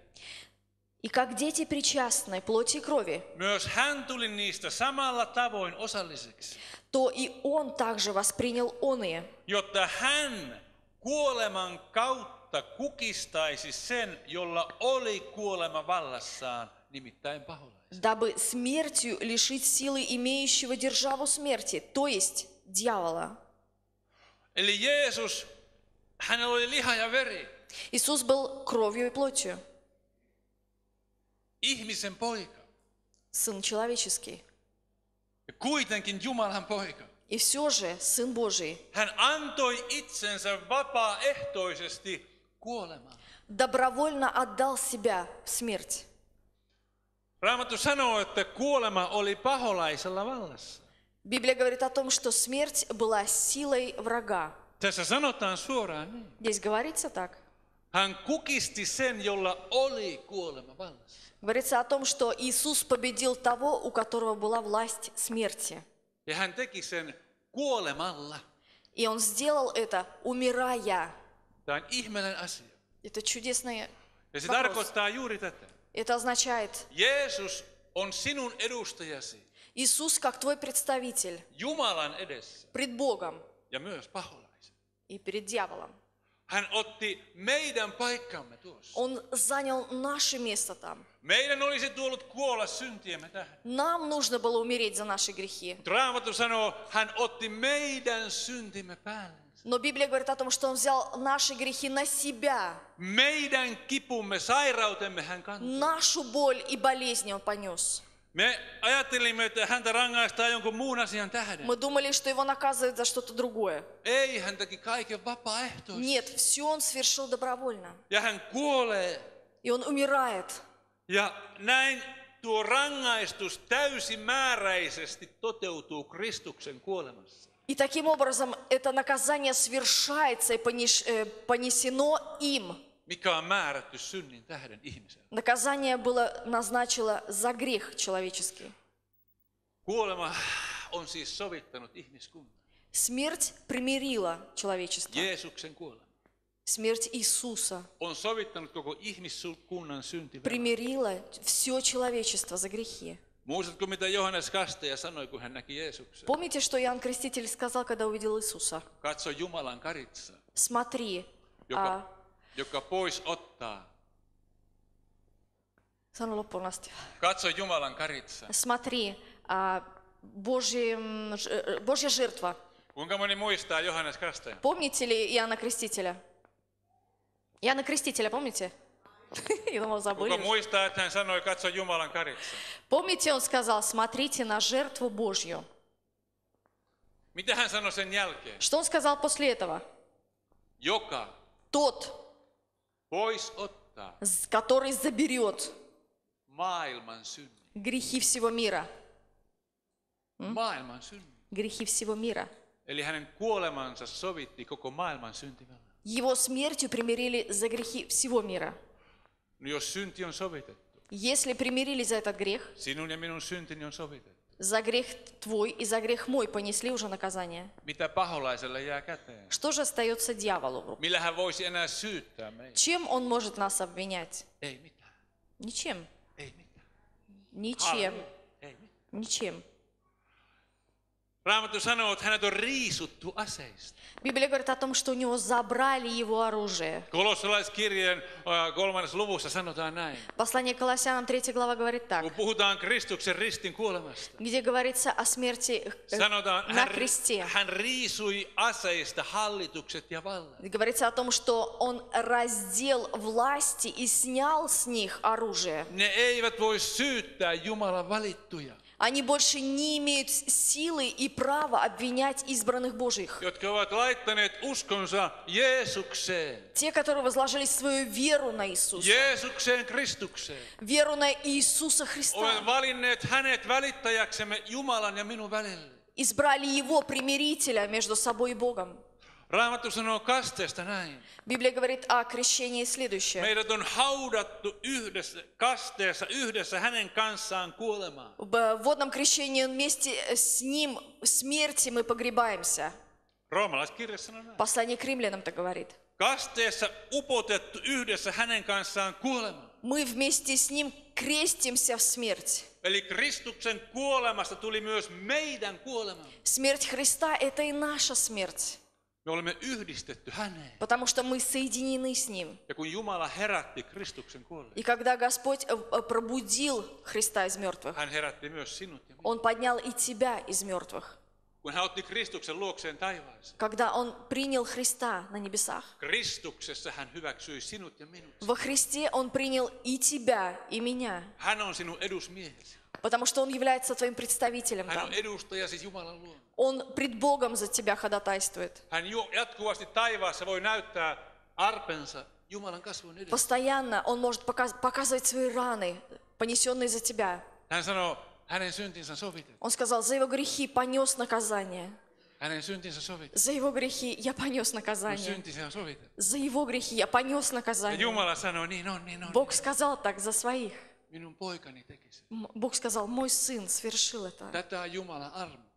И как дети причастны плоти и крови, myös hän tuli niistä samalla tavoin osalliseksi, то и он также воспринял оные, jotta hän kuoleman kautta kukistaisi sen, jolla oli kuolema vallassaan, nimittäin paholaisen. дабы смертью лишить силы имеющего державу смерти, то есть дьявола. Eli Jeesus, hänellä oli liha ja veri, Иисус был кровью и плотью, ihmisen poika Сын человеческий. ja kuitenkin Jumalan poika. И все же Сын Божий Hän antoi itsensä vapaaehtoisesti kuolemaan. добровольно отдал себя в смерть. Raamattu sanoo, että kuolema oli paholaisella vallassa. Библия говорит о том, что смерть была силой врага. Tässä sanotaan suoraan niin. Здесь говорится так. Hän kukisti sen, jolla oli kuolema vallassa. Говорится о том, что Иисус победил того, у которого была власть смерти. Ja hän teki sen kuolemalla. И Он сделал это, умирая. Tämä on ihmeellinen asia. Это чудесный Ja se вопрос. tarkoittaa juuri tätä. Это означает, Jeesus on sinun edustajasi Иисус как твой представитель Jumalan edessä пред Богом ja myös paholaisen. и перед дьяволом. Hän otti meidän paikkamme tuossa. Он занял наше место там. Meidän olisi tullut kuolla syntiemme tähden. Нам нужно было умереть за наши грехи. Raamattu sanoo, hän otti meidän syntimme päälle. Но Библия говорит о том, что Он взял наши грехи на себя. Meidän kipumme, sairautemme hän kantoi. Нашу боль и болезни Он понес. Me ajattelimme, että häntä rangaistaan jonkun muun asian tähden. Мы думали, что Его naказывают за что-то другое. Ei, hän teki kaiken vapaaehtoisesti. Нет, все Он совершил добровольно. Ja hän kuolee. И Он умирает. Ja näin tuo rangaistus täysimääräisesti toteutuu Kristuksen kuolemassa. И таким образом это наказание свершается и понесено им. Mikä on määrätty synnin tähden ihmiselle. Наказание было назначено за грех человеческий. Kuolema on siis sovittanut ihmiskunnan. Смерть примирила человечество. Jeesuksen kuolema. Смерть Иисуса on sovittanut koko ihmiskunnan syntivälin. примирила все человечество за грехи. Muistatko, mitä Johannes Kastaja sanoi, kun hän näki Jeesuksen? Помните, что Иоанн Креститель сказал, когда увидел Иисуса? Katso Jumalan karitsa, Смотри, joka pois ottaa. sano loppuun asti. Katso Jumalan karitsa. Смотри, Божья жертва. Kuinka moni muistaa Johannes Kastaja? Помните ли Иоанна Крестителя? Иоанна Крестителя, помните? Я думала, Kuka забыли. muistaa, että hän sanoi, katso Jumalan karitsa? Помните, он сказал, смотрите на жертву Божью. Mitä hän sanoi sen jälkeen? Что он сказал после этого? Joka Тот, pois ottaa который заберет maailman synnin. грехи всего мира. Maailman synnin. Грехи всего мира. Eli hänen kuolemansa sovitti koko maailman syntivälin. Его смертью примирили за грехи всего мира. No jos synti on sovitettu, Если примирили за этот грех, sinun ja minun syntini on sovitettu. за грех твой и за грех мой понесли уже наказание. Mitä paholaiselle jää käteen? Что же остается дьяволу? Millä hän voisi enää syyttää meitä? Чем он может нас обвинять? Ei mitään. Ничем. Ei mitään. Ничем. Ei mitään. Ничем. Raamattu sanoo, että hänet on riisuttu aseista. Библия говорит о том, что у него забрали его оружие. Kolossalaiskirjeen 3. luvussa sanotaan näin. Послание к Колоссянам 3 глава говорит так, Kun puhutaan Kristuksen ristin kuolemasta, где говорится о смерти sanotaan, на кресте. hän riisui aseista hallitukset ja vallat. Говорится о том, что он раздел власти и снял с них оружие. Ne eivät voi syyttää Jumalan valittuja, Они больше не имеют силы и права обвинять избранных Божьих. jotka ovat laittaneet uskonsa Jeesukseen. Те, которые возложили свою веру на Иисуса. Jeesukseen Kristukseen. Веру на Иисуса Христа. Olen valinneet hänet välittäjäksemme Jumalan ja minun välille. Избрали Его примирителя между собой и Богом. Raamattu sanoo kasteesta näin. Библия говорит о крещении следующее. Meidät on haudattu yhdessä, kasteessa yhdessä hänen kanssaan kuolemaan. В водном крещении вместе с Ним в смерти мы погребаемся. Roomalaiskirja sanoo näin. Послание к римлянам-то говорит. Kasteessa upotettu yhdessä hänen kanssaan kuolemaan. Мы вместе с Ним крестимся в смерть. Eli Kristuksen kuolemasta tuli myös meidän kuolema. Смерть Христа – это и наша смерть. Me olemme yhdistetty häneen. Потому что мы соединены с Ним. Ja kun Jumala herätti Kristuksen kuolleen, И когда Господь пробудил Христа из мертвых, hän herätti myös sinut ja minut. Он поднял и тебя из мертвых. Kun hän otti Kristuksen luokseen taivaaseen, Когда Он принял Христа на небесах, Kristuksessa hän hyväksyi sinut ja minut. во Христе Он принял и тебя, и меня. Hän on sinun edusmiehesi. Потому что Он является твоим представителем Hän там. on edustajasi Jumalan luona. Он пред Богом за тебя ходатайствует. Hän jatkuvasti taivaassa voi näyttää arpensa Jumalan kasvun edessä. Постоянно Он может показывать свои раны, понесенные за тебя. Hän sanoo, hänen syntinsä sovitettu. Он сказал, за Его грехи понес наказание. Hänen syntinsä sovitettu. За Его грехи я понес Mun наказание. syntinsä on sovitettu. За Его грехи я понес Ja наказание. Jumala sanoo, niin on, niin on. Бог сказал так за своих. Minun poikani teki sen. Бог сказал, мой сын совершил это. Tätä on Jumalan armo.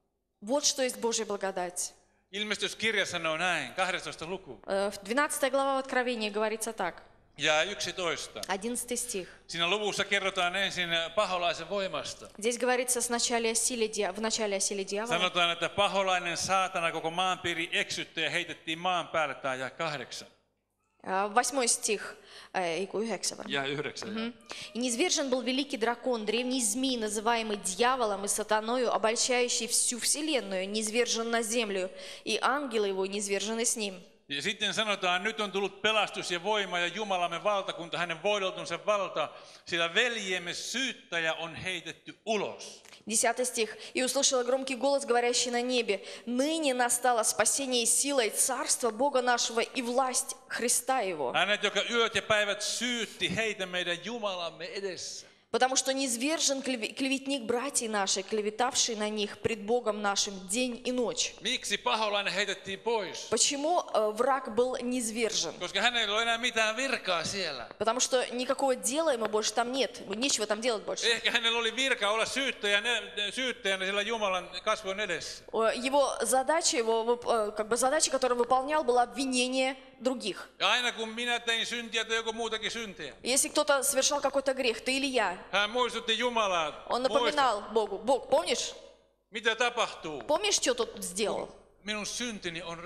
Вот что есть Божья благодать. Ilmestyskirja sanoo näin, 12. luku. 12 глава в Откровении говорится так. Ja 11. 11 стих. Siinä luvussa kerrotaan ensin paholaisen voimasta. Здесь говорится в начале о силе дьявола. Sanotaan, että paholainen saatana koko maanpiiri eksytti ja heitettiin maan päälle, tai ja 8. 8 стих, и 9 varmaan. Ja 9. «И низвержен был великий дракон, древний змей, называемый дьяволом и сатаною, обольщающий всю вселенную, низвержен на землю, и ангелы его низвержены с ним». Ja sitten sanotaan, nyt on tullut pelastus ja voima ja Jumalamme valtakunta, hänen voideltunsa valta, sillä veljemme syyttäjä on heitetty ulos. 10 стих. «И услышала громкий голос, говорящий на небе, ныне настало спасение и сила, и царство Бога нашего, и власть Христа Его. Hänet, joka yöt ja päivät syytti heitä meidän Jumalamme edessä. Потому что низвержен клеветник братьев наших, клеветавший на них пред Богом нашим день и ночь». Miksi paholainen heitettiin pois? Почему враг был низвержен? Koska hänellä ei ole enää mitään virkaa siellä. Потому что никакого дела ему больше там нет, нечего там делать больше. Ehkä hänellä oli virka olla syyttäjänä sillä Jumalan kasvun edessä. Его задача, задача, которую выполнял, было обвинение других. Ja aina kun minä tein syntiä tai joku muutakin syntiä, Если кто-то совершал какой-то грех, ты или я, hän muistutti Jumalaa. он Muista, напоминал Богу: Бог, помнишь? mitä tapahtuu? Помнишь, что тут сделал? Minun syntini on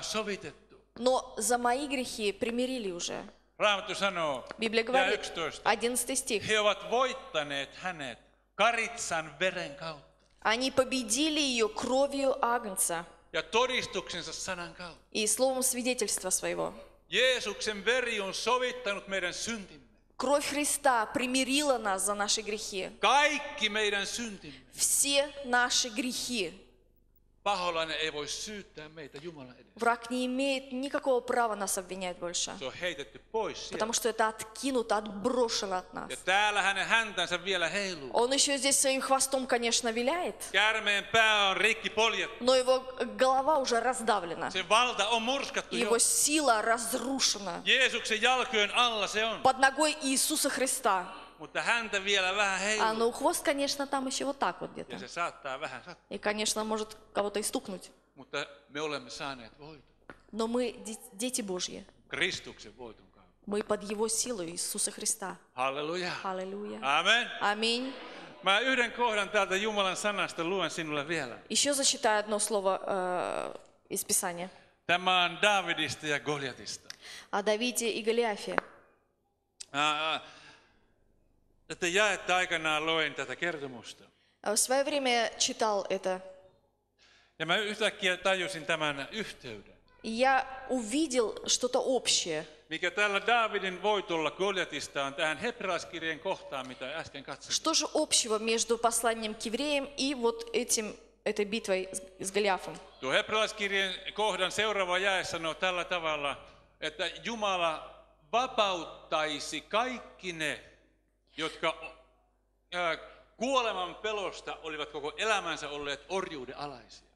sovitettu. Но за мои грехи примирили уже. Raamattu sanoo, Библия ja говорит, 11, 11 стих. he ovat voittaneet hänet Karitsan veren kautta Они победили ее кровью Агнца ja todistuksensa sanan kautta. и словом свидетельства своего. Jeesuksen veri on sovittanut meidän syntimme. Кровь Христа примирила нас за наши грехи. Kaikki meidän syntimme. Все наши грехи. Paholainen ei voi syyttää meitä Jumalan edessä. Враг не имеет никакого права нас обвинять больше, Se on heitetty pois sieltä. потому что это откинуто, отброшено от нас. Ja täällä hänen häntänsä vielä heiluu. Он еще здесь своим хвостом, конечно, виляет, Käärmeen pää on rikki poljettu. но его голова уже раздавлена. Sen valta on murskattu jo. Его сила разрушена Jeesuksen jalkojen alla se on. под ногой Иисуса Христа. Mutta häntä vielä vähän А heiluu. ну хвост, конечно, там еще вот так вот Ja где-то. se saattaa vähän sattua. И, конечно, может кого-то и стукнуть. Mutta me olemme saaneet voiton. Но мы дети Божьи. Kristuksen voiton kautta. Мы под Его силой Иисуса Христа. Halleluja. Аллилуйя. Amen. Аминь. Mä yhden kohdan täältä Jumalan sanasta luen sinulle vielä. Еще зачитаю одно слово из Писания. Tämä on Daavidista ja Goljatista. О Давиде и Голиафе. Tätä jaetta aikanaan loin tätä kertomusta. В свое время я читал это. Ja mä yhtäkkiä tajusin tämän yhteyden. И я увидел что-то общее. Mikä tällä Daavidin voitolla Goljatista on tähän hebrealaiskirjeen kohtaan, mitä äsken katsoin. Что же общего между посланием к евреям и вот этой битвой с Голиафом? Tuo hebrealaiskirjeen kohdan seuraava jae sanoo tällä tavalla, että Jumala vapauttaisi kaikki ne, jotka kuoleman pelosta olivat koko elämänsä olleet orjuuden alaisia.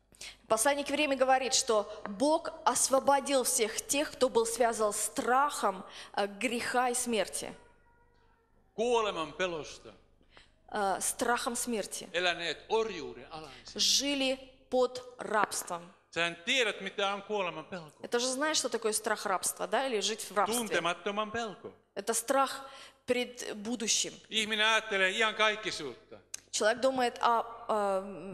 Послание к евреям говорит, что Бог освободил всех тех, кто был связан страхом греха и смерти. Kuoleman pelosta Страхом смерти. eläneet orjuuden alaisia. Жили под рабством. Sähän tiedät, mitä on kuoleman pelko. Это же знаешь, что такое страх рабства, да? Или жить в рабстве? Tuntemattoman pelko. Это страх перед будущим. Ihminen ajattelee ihan kaikkisuutta. Человек думает о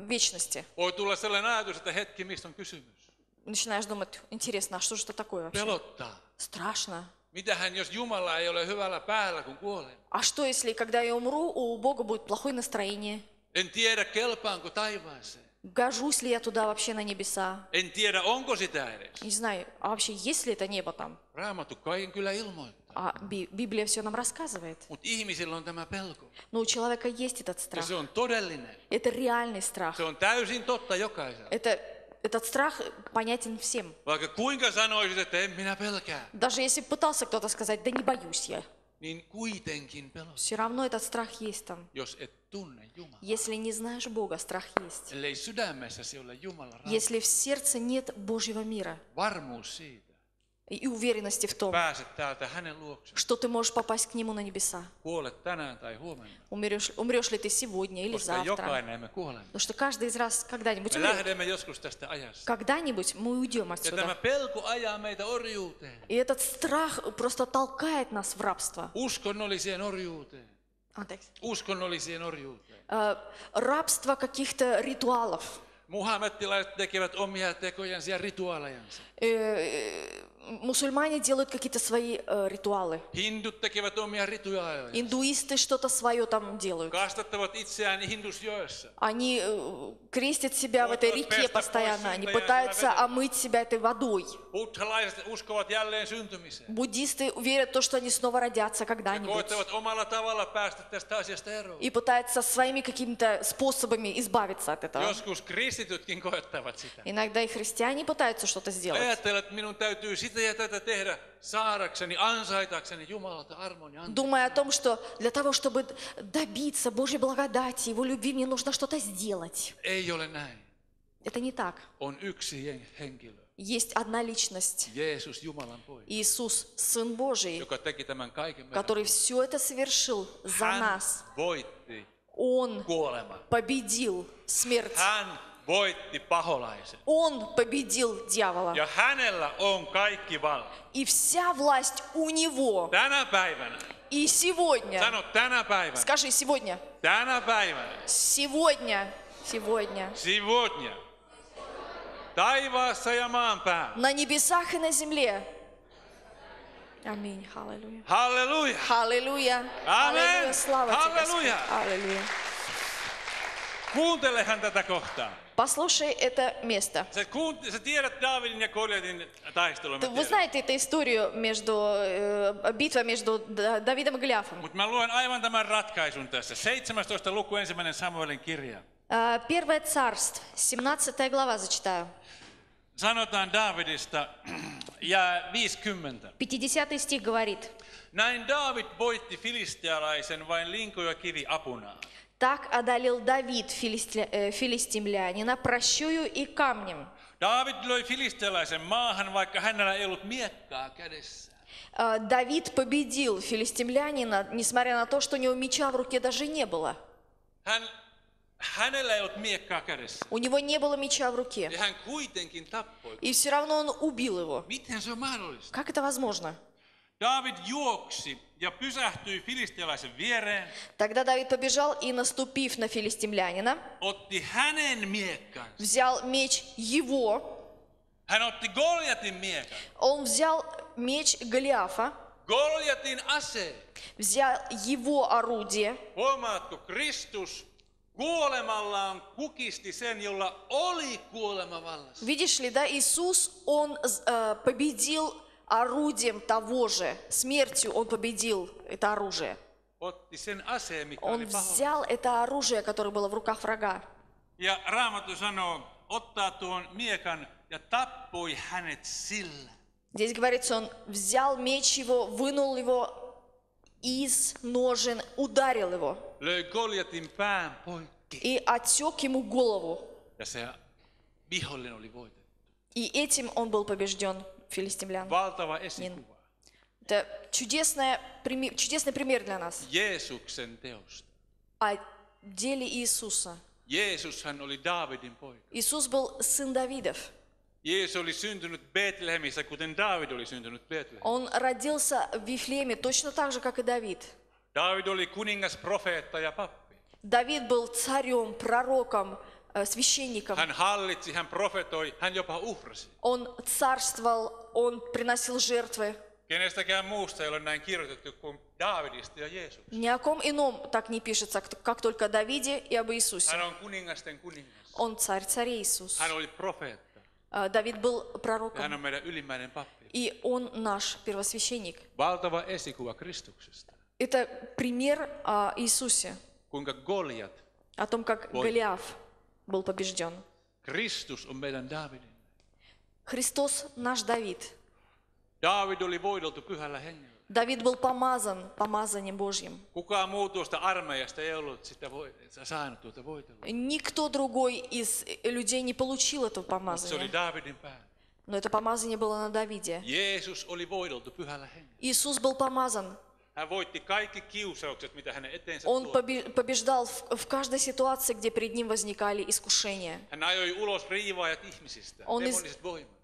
вечности. Voi tulla sellainen ajatus, että hetki, mistä on kysymys. Начинаешь думать, интересно, а что же это такое вообще? Pelottaa. Страшно. Mitähän jos Jumala ei ole hyvällä päällä, kun kuolee? А что, если, когда я умру, у Бога будет плохое настроение? En tiedä, kelpaanko taivaaseen. Гожусь ли я туда вообще на небеса? En tiedä, onko sitä edes. Не знаю, а вообще есть ли это небо там? Raamattu kaiken kyllä ilmoittaa. А Библия все нам рассказывает. Mutta ihmisillä on tämä pelko. Но у человека есть этот Ja страх. se on todellinen. Это реальный страх. Se on täysin totta jokaisella. Этот страх понятен всем. Vaikka kuinka sanoisit, että en minä pelkää, Даже если пытался кто-то сказать, да не боюсь я, niin kuitenkin pelot. все равно этот страх есть там. Jos et tunne Jumalaa. Если не знаешь Бога, страх есть. Ellei sydämessäsi ole Jumalan rauha. Если в сердце нет Божьего мира Varmuus siitä. и уверенности в том, Pääset täältä hänen luokseen. что ты можешь попасть к Нему на небеса. Kuolet tänään tai huomenna. Умрешь ли ты сегодня или Koska завтра? jokainen me kuolemme. Потому что каждый из нас когда-нибудь Me умрет. lähdemme joskus tästä ajasta. Когда-нибудь мы уйдем Ja отсюда. tämä pelko ajaa meitä orjuuteen. И этот страх просто толкает нас в рабство. Uskonnolliseen orjuuteen. Uskonnolliseen orjuuteen. Рабство каких-то ритуалов. Muhammettilaiset tekevät omia tekojansa ja rituaalejansa. Мусульмане делают какие-то свои ритуалы. Hindut tekevät omia rituaaleja. Индуисты что-то свое там делают. Kastattavat itseään Hindusjoessa. Они крестят себя в этой реке постоянно. Они пытаются омыть себя этой водой. Buddhalaiset uskovat jälleen syntymiseen. Буддисты верят в то, что они снова родятся Ja когда-нибудь. koettavat omalla tavalla päästä tästä asiasta eroon. И пытаются своими какими-то способами избавиться от этого. Joskus kristitytkin koettavat sitä. Иногда и христиане пытаются что-то сделать. Ajattelet, että minun täytyy sitä ja tätä tehdä saadakseni, ansaitakseni Jumalalta armon ja anteeksi. Думая о том, что для того, чтобы добиться Божьей благодати, Его любви, мне нужно что-то сделать. Ei ole näin. Это не так. On yksi henkilö. Есть одна личность. Jeesus, Jumalan poika, Иисус, Сын Божий, joka teki tämän kaiken meidän. который все это совершил за Hän нас. voitti Он kuoleman. победил смерть. Hän voitti paholaisen. Он победил дьявола. Ja hänellä on kaikki valta. И вся власть у него. Tänä päivänä. И сегодня. Sano tänä päivänä. Скажи сегодня. Tänä päivänä. Сегодня. Сегодня. Сегодня. Taivaassa ja maan päällä. На небесах и на земле. Аминь. Аллилуйя. Halleluja. Аллилуйя. Amen. Аллилуйя. Слава тебе, Господь. Аллилуйя. Аллилуйя. Kuuntelehan tätä kohtaa. Послушай это место. Sä tiedät Daavidin ja Goljatin taistelun. Вы знаете эту историю битва между Давидом и Голиафом. Mutta mä luen aivan tämän ratkaisun tässä. 17. luku 1. Samuelin kirja. Первое царство, 17 глава зачитаю. Sanotaan Daavidista ja 50. 50 стих говорит. Näin Daavid voitti filistealaisen vain linko ja kivi apunaan. Так одолел Давид филистимлянина прощою и камнем. Daavid löi filistealaisen maahan, vaikka hänellä ei ollut miekkaa kädessä. Давид победил филистимлянина, несмотря на то, что у него меча в руке даже не было. Hänellä ei ollut miekkaa kädessä. У него не было меча в руке. Ja hän kuitenkin tappoi. И все равно он убил его. Miten se on mahdollista? Как это возможно? Daavid juoksi ja pysähtyi filistealaisen viereen. Тогда Давид побежал и, наступив на филистимлянина, Otti hänen miekkansa. взял меч его, Hän otti Goljatin miekan. он взял меч Голиафа, Goljatin ase. взял его орудие. Huomaatko, Kristus kuolemallaan kukisti sen, jolla oli kuolema vallassa. Видишь ли, да, Иисус, Он победил орудием того же, смертью Он победил это оружие. Otti sen aseen, mikä Он oli pahoin. взял это оружие, которое было в руках врага. Ja Raamattu sanoo, ottaa tuon miekan ja tappoi hänet sillä. Здесь говорится, Он взял меч его, вынул его из ножен, ударил его Löi Goljatin pään poikki. и отсек ему голову. Ja se vihollinen oli voitettu. И этим он был побежден, филистимлян. Valtava esikuva. Это чудесный пример для нас Jeesuksen teosta. о деле Иисуса. Jeesushan oli Daavidin poika. Иисус был сын Давидов. Jeesus oli syntynyt Betlehemissä, kuten Daavid oli syntynyt Betlehemissä. Он родился в Вифлееме точно так же, как и Давид. Daavid oli kuningas, profeetta ja pappi. Давид был царем, пророком, священником. Hän hallitsi, hän profetoi, hän jopa uhrasi. Он царствовал, он приносил жертвы. Kenestäkään muusta ei ole näin kirjoitettu kuin Daavidista ja Jeesuksesta. Ни о ком ином так не пишется, как только о Давиде и об Hän Иисусе. on kuningasten kuningas. Он царь царей Иисус. Hän oli profeetta. Давид был Ja hän пророком, on meidän ylimmäinen pappi. и он nаш первосвященник. Valtava esikuva Kristuksesta. Это пример о Иисусе, Kuinka Goljat, о том, как Голиаф был побежден. Kristus on meidän Daavidin. Христос наш Давид. Daavid oli voideltu pyhällä hengellä. Давид был помазан помазанием Божьим. Kukaan muu tuosta armeijasta ei ollut sitä saanut tuota voitelua. Никто другой из людей не получил этого Se oli помазания. Daavidin päällä. Но это помазание было на Давиде. Jeesus oli voideltu pyhällä hengellä. Иисус был помазан. Hän voitti kaikki kiusaukset, mitä hänen eteensä Он tuli. побеждал в каждой ситуации, где перед ним возникали искушения. Hän ajoi ulos riivaajat ihmisistä, On demoniset voimat.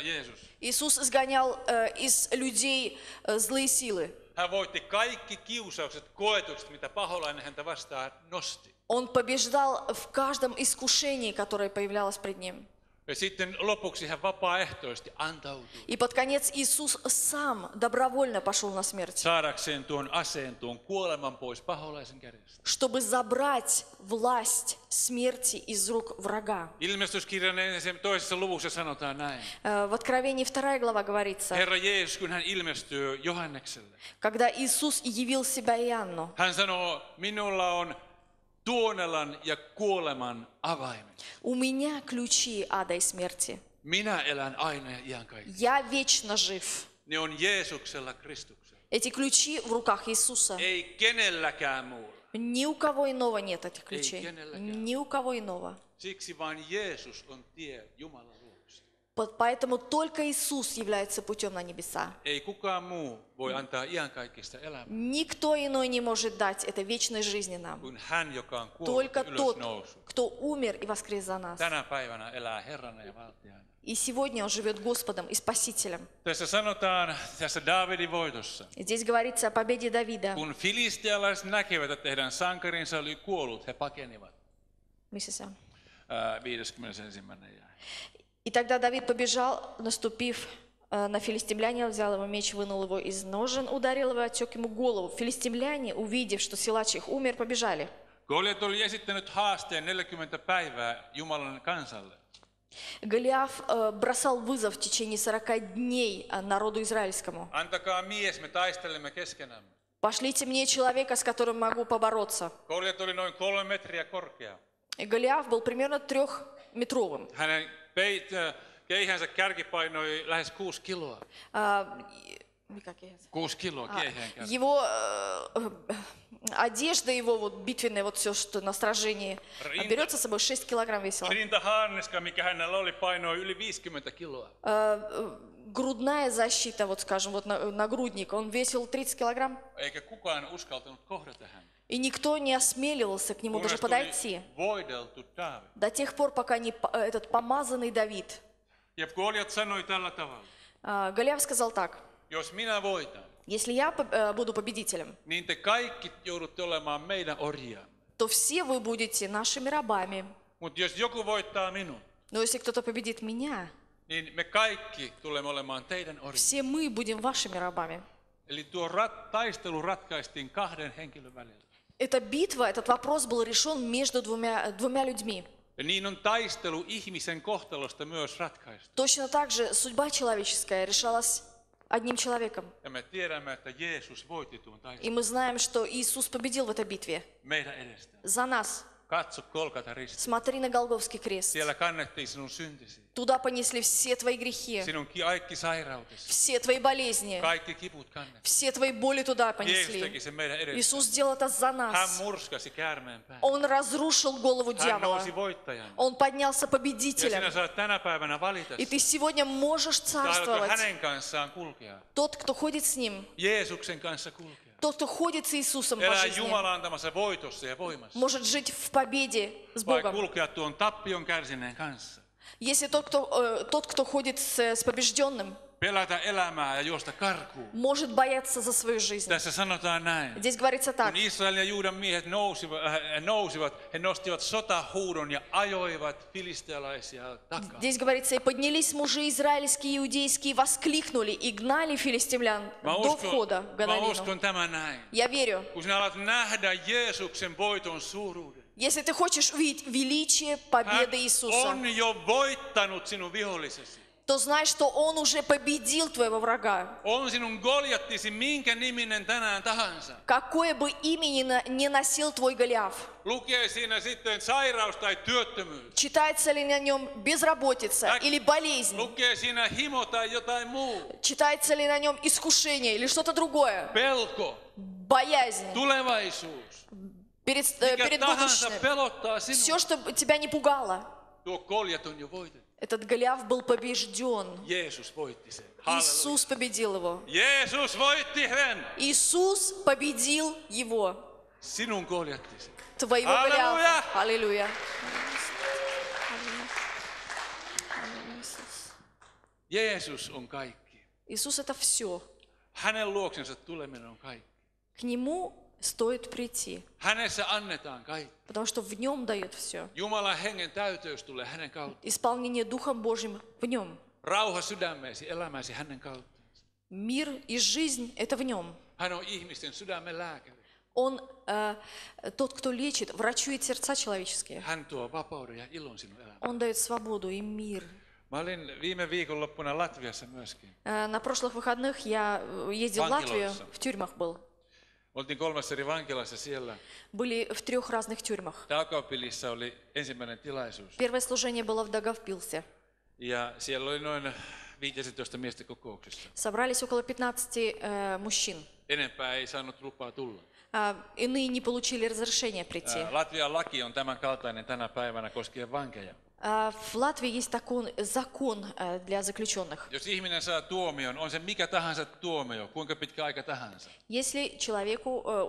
Jeesus. Иисус изгонял из людей злые силы. Hän voitti kaikki kiusaukset, koetukset, mitä paholainen häntä vastaan nosti. Он побеждал в каждом искушении, которое появлялось пред ним. Ja sitten lopuksi hän vapaaehtoisesti antautui. И под конец Иисус сам добровольно пошел на смерть, Saadakseen tuon aseen, tuon kuoleman pois paholaisen kädestä. чтобы забрать власть смерти из рук врага. Ilmestyskirjan toisessa luvussa sanotaan näin. В Откровении 2 глава говорится, Herra Jeesus, kun hän ilmestyy Johannekselle, когда Иисус явил себя Иоанну, hän sanoo, minulla on tuonelan ja kuoleman avaimet. у меня ключи ада и смерти. Minä elän aina ja iän kaikki. Я вечно жив. Ne on Jeesuksella, Kristuksella. Эти ключи в руках Иисуса. Ei kenelläkään muulla. Ни у кого иного нет этих ключей. kenelläkään. Ни у кого иного. Siksi vain Jeesus on tie Jumalan luokse. Поэтому только Иисус является путем на небеса. Ei kukaan muu voi antaa iankaikkista elämää Никто иной не может дать это вечной жизни нам. kuin hän, joka on kuollut Только ja тот, ylösnoussut. кто умер и воскрес за нас. Tänä päivänä elää Herrana ja valtiana. И сегодня Он живет Господом и Спасителем. Tässä sanotaan tässä Daavidin voitossa, Здесь говорится о победе Давида. kun filistealaiset näkivät, että heidän sankarinsa oli kuollut, he pakenivat. Missä se on? 51. jae. И тогда Давид побежал, наступив на филистимляне, взял его меч, вынул его из ножен, ударил его, отсек ему голову. Филистимляне, увидев, что силач их умер, побежали. Goliat oli esittänyt haasteen 40 päivää Jumalan kansalle. Голиаф бросал вызов в течение 40 дней народу израильскому. Antakaa mies, me taistelemme keskenämme. Пошлите мне человека, с которым могу побороться. Goliat oli noin 3 metriä korkea. И Голиаф был примерно 3-метровым. Hänen keihänsä kärki painoi lähes 6 kiloa. 6 kiloa keihään kärki. Его одежда, его вот битвенная, вот все, что на сражении, берется с собой 6 килограмм весила. Rintaharniska, mikä hänellä oli, painoi yli 50 kiloa. Грудная защита, вот скажем, вот нагрудник, он весил 30 килограмм. Eikä kukaan uskaltanut kohdata häntä. И никто не осмеливался к нему даже Kunnes подойти. tuli voideltu Daavid. До тех пор, пока не этот помазанный Давид. Ja Goliat sanoi tällä tavalla. Голиаф сказал так: Jos minä voitan, если я буду победителем, niin te kaikki joudutte olemaan meidän orjia. то все вы будете нашими рабами. Mutta jos joku voittaa minun, Но если кто-то победит меня, niin me kaikki tulemme olemaan teidän orjia. все мы будем вашими рабами. Eli tuo taistelu ratkaistiin 2 henkilön välillä. Эта битва, этот вопрос был решен между двумя людьми. Ja niin on taistelu ihmisen kohtalosta myös ratkaistu. Точно так же судьба человеческая решалась одним человеком. Ja me tiedämme, että Jeesus voitti tuon И taistelun мы знаем, что Иисус победил в этой битве. meidän edestä. За нас. Katso Golgatan risti. Смотри на Голгофский крест. Siellä kannettiin sinun syntisi, Туда понесли все твои грехи, sinun kaikki sairautesi, все твои болезни, kaikki kiput kannettiin. все твои боли туда Jeesus понесли. teki sen meidän edestä. Иисус сделал это за Hän нас. murskasi käärmeen pään. Он разрушил голову Hän дьявола. nousi voittajana. Он поднялся Ja победителем. sinä saat tänä päivänä valita, И ты сегодня можешь saatko царствовать. hänen kanssaan kulkea, Тот, кто ходит с Ним, Jeesuksen kanssa kulkea. тот, кто ходит с Иисусом по Elää жизни, Jumalan antamassa voitossa ja voimassa. может жить в победе с Vai Богом. kulkea tuon tappion kärsineen kanssa. Если тот, кто ходит с побежденным, Pelätä elämää ja juosta karkuun. может бояться за свою жизнь. Tässä sanotaan näin. Здесь говорится так. Kun Israelin ja Juudan miehet nousivat, he nostivat sotahuudon ja ajoivat filistealaisia takaa. Здесь говорится, и поднялись мужи израильские и иудейские, воскликнули и гнали филистимлян до входа в Mä Ганалину. uskon tämän näin. Я верю, Kun sinä alat nähdä Jeesuksen voiton suuruuden. если ты хочешь увидеть величие победы Hän Иисуса, on jo voittanut sinun vihollisesi. то знай, что Он уже победил твоего врага. On sinun Goljattisi minkä niminen tänään tahansa. Какое бы имя ни носил твой Голиаф, Lukee siinä sitten sairaus tai työttömyys. читается ли на нем безработица или болезнь, Lukee siinä himo tai jotain muu. читается ли на нем искушение или что-то другое, Pelko, боязнь tulevaisuus. перед Mikä tahansa будущим, pelottaa все, sinua. что тебя не пугало. Tuo Goljat on jo voitettu. Этот Голиаф был побежден. Jeesus voitti sen. Halleluja. Иисус победил его. Jeesus voitti sen. Иисус победил его, Sinun Goljattisi. твоего Аллилуйя! Голиафа. Аллилуйя. Jeesus on kaikki. Иисус это все. Hänen luoksensa tuleminen on kaikki. К Нему стоит прийти, Hänessä annetaan kaikki. потому что в Нем дает все. Jumalan hengen täyteys tulee hänen kautta. Исполнение Духом Божьим в Нем. Rauha sydämeesi, elämäsi hänen kautta. Мир и жизнь это в Нем. Hän on ihmisten sydämen lääkäri. Он тот, кто лечит, врачует сердца человеческие. Hän tuo vapauden ja ilon sinun elämään. Он дает свободу и мир. Mä olin viime viikonloppuna Latviassa myöskin. На прошлых выходных я ездил в Латвию, Vankiloissa. в тюрьмах был. Oltiin 3 eri vankilassa siellä. Были в 3 разных тюрьмах. Daugavpilissa oli ensimmäinen tilaisuus. Первое служение было в Дагавпилсе. Ja siellä oli noin 15 miestä kokouksessa. Собрались около 15 мужчин. Enempää ei saanut lupaa tulla. Иные не получили разрешения прийти. Latvian laki on tämän kaltainen tänä päivänä koskien vankeja. В Латвии есть такой закон для заключенных. Jos ihminen saa tuomion, on se mikä tahansa tuomio, kuinka pitkä aika tahansa. Если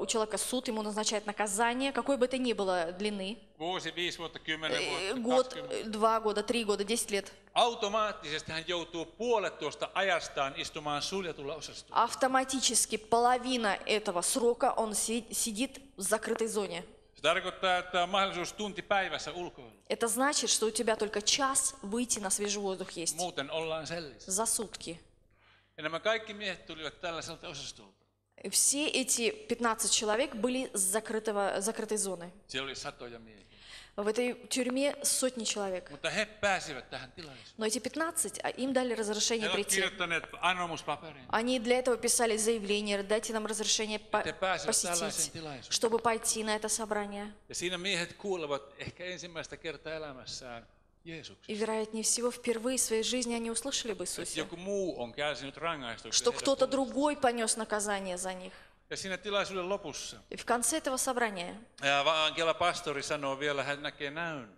у человека суд, ему назначает наказание, какой бы это ни было длины, Vuosi, 5 vuotta, 10 vuotta, год, 20. 2 года, 3 года, 10 лет, Automaattisesti hän joutuu puolet tuosta ajastaan istumaan suljetulla osastolla. автоматически половина этого срока он сидит в закрытой зоне. Se tarkoittaa, että on mahdollisuus tunti päivässä ulkoilla. Это значит, что у тебя только час выйти на свежий воздух есть Muuten ollaan sellissä. за сутки. Ja nämä kaikki miehet tulivat tällaiselta osastolta. Все эти 15 человек были с закрытой зоны. Siellä oli satoja miehiä. В этой тюрьме сотни человек. Mutta he pääsivät tähän tilaisuuteen. Но эти 15, им дали разрешение He ovat прийти. kirjoittaneet anomuspaperin. Они для этого писали заявление, дайте нам разрешение Te pääsevät tällaiseen посетить, tilaisuuteen. чтобы пойти на это собрание. Ja siinä miehet kuulevat ehkä ensimmäistä kertaa elämässään И, Jeesuksesta. вероятнее всего, впервые в своей жизни они услышали бы Että Иисусе, joku muu on kärsinyt rangaistuksen. что heidän кто-то puolestaan. другой понес наказание за них. Ja siinä tilaisuuden lopussa И в конце этого собрания Kela pastori sanoo vielä, hän näkee näyn.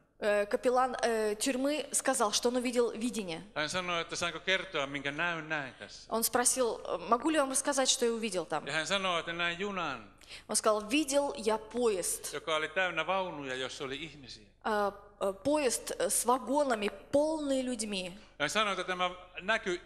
капеллан тюрьмы сказал, что он увидел видение. Hän sanoi, että saanko kertoa, minkä näyn näin tässä. Он спросил, могу ли я вам рассказать, что я увидел там? Ja hän sanoi, että näin junan, Он сказал, видел я поезд. joka oli täynnä vaunuja, jossa oli ihmisiä. Поезд с вагонами, полный людьми. Hän sanoi, että tämä näky